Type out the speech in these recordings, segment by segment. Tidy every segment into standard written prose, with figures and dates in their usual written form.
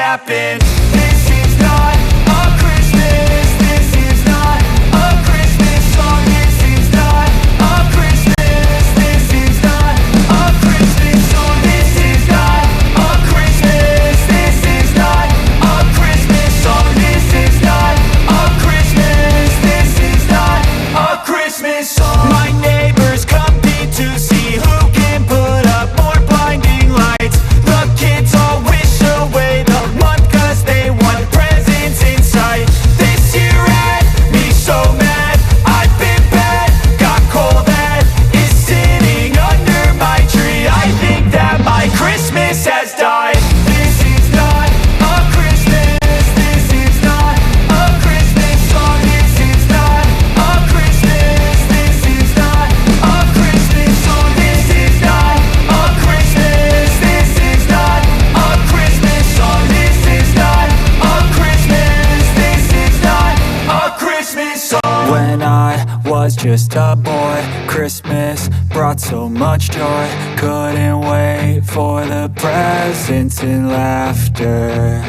happen. This is not a Christmas. This is not a Christmas song. This is not a Christmas. This is not a Christmas song. This is not a Christmas. This is not a Christmas song. This is not a Christmas. This is not a Christmas song. My neighbors compete to see who can put up more blinding lights. The kids all wish away the month 'cause they want presents in sight. This year had me so mad, I've been bad, got coal that is sitting under my tree. I think that my Christmas has died. This is not a Christmas. This is not a Christmas song. This is not a Christmas. This is not a Christmas song. This is not a Christmas. This is not a Christmas song. This is not a Christmas. This is not a Christmas song. When I was just a boy, Christmas brought so much joy. Couldn't wait for the presents and laughter.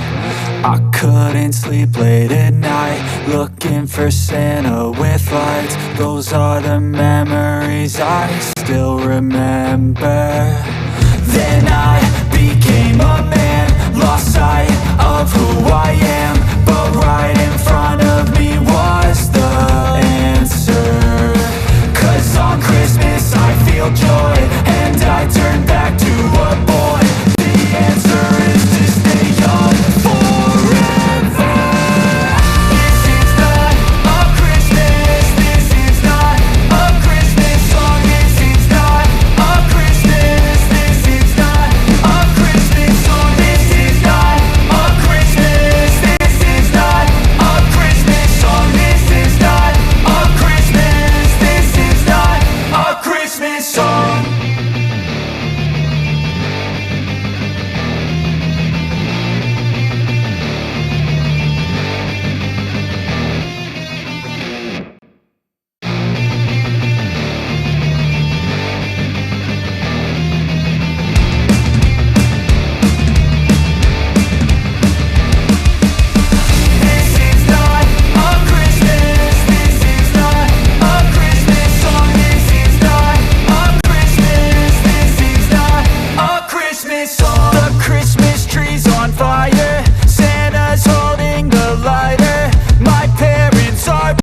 I couldn't sleep late at night, looking for Santa with lights. Those are the memories I still remember.